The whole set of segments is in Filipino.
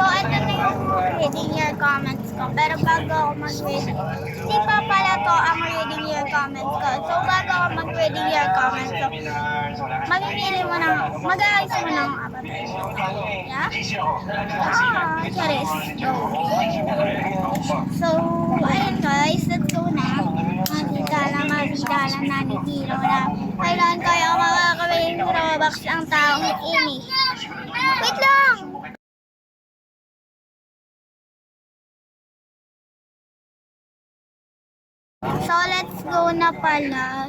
So, ito na yung reading your comments ko. Pero bago ako mag-reading, hindi pa pala to ang reading your comments ko. So, bago ako mag-reading your comments ko, mamimili mo ng, mag-aayos mo ng avatar. Yeah? Charis. Go. So, ayun guys, let's go na. Magigala na ni Hiro na kailan kayo makakawin Robux ang taong ini. Wait lang! So, let's go na pala.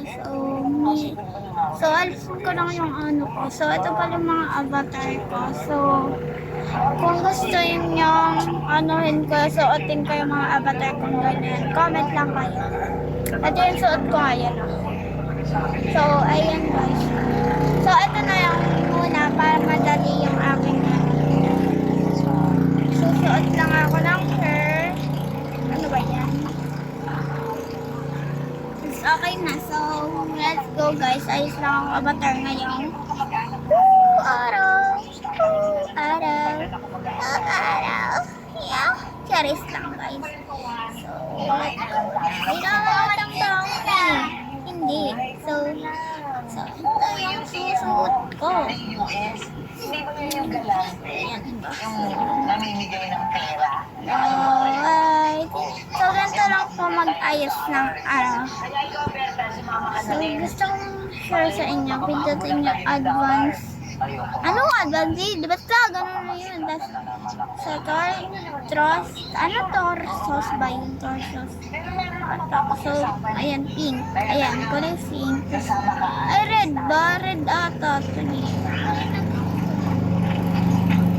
So alisin ko lang yung ano ko. So, ito pala yung mga avatar ko. So, kung gusto nyo anuhin ko, suotin ko yung mga avatar kong ganyan. Comment lang kayo. Ito yung suot ko ngayon. So, ayan guys. So, ito na yung muna para madali yung aking susuot lang ako ng hair. Ano ba yan? Okay na. So, let's go guys. Ayos lang ang avatar ngayon. Araw. Araw. Araw. Yeah. Charis lang guys. So, kailangan ng taong hindi. So, ito yung susuot ko. Ayan ba? Yung namimigay ng pera. Alright. So, ganito lang po mag-ayos ng araw. So, gusto kong share sa inyo. Pindutin yung advance. Ano advance? Basta, ganun na yun. Sa torsos ba yung torsos? So, ayan, pink. Ayan, kulay pink. Ay, red ba? Red ata.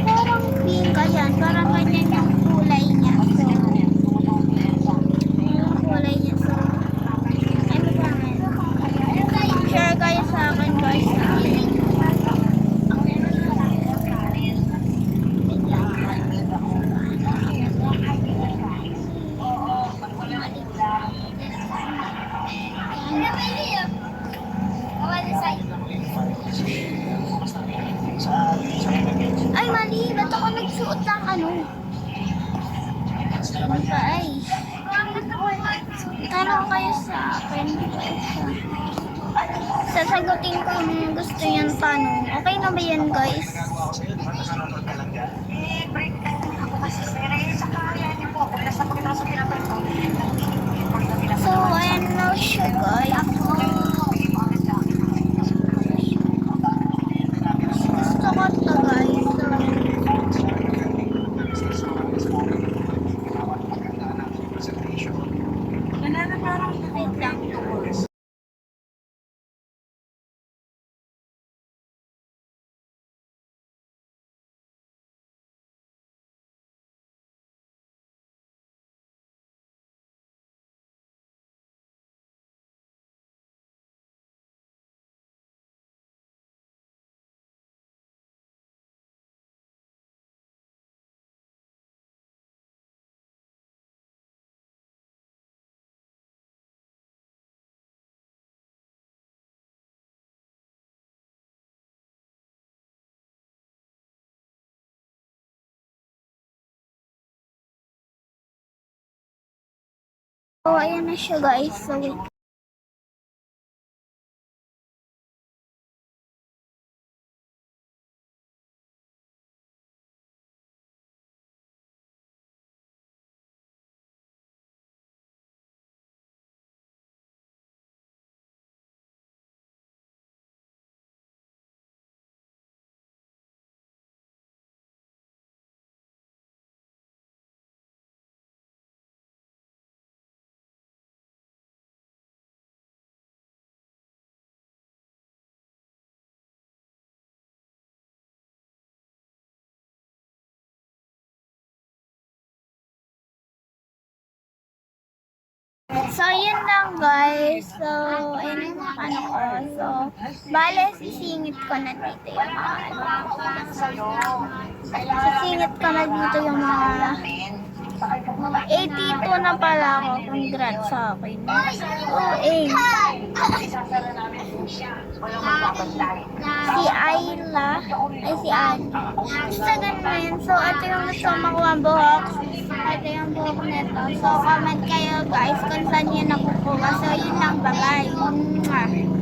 Parang pink. Ayan, parang ganyan yung kulay niya. So, yung kulay niya. So, ano ba nga? Share kayo sa akin guys. Ay, mali. Ba't ako nagsuot ng ano? Ano ba ay? Tanong kayo sa akin. Sasagutin ko kung gusto yung tanong. Okay na ba yan guys? So, ayan na siya guys. Gusto ko ito guys. Wait lang. So, ayan na siya guys. So, wait. So, yun lang guys. So, ayun yung mga ano ko. So, bale, sisingit ko na dito yung mga ano. Sisingit ko na dito yung mga 82 na pala ako. Congrats sa akin. Oh, Isasara namin po siya. Walang magbabantay. Si Ayla. Ay, si Ann. Basta ganun. So, ito yung gusto ko makuha buhok. Ito yung buhok nito. So, comment kayo guys kung saan yun nakukuha. So, yun lang. Bye-bye. Mwah.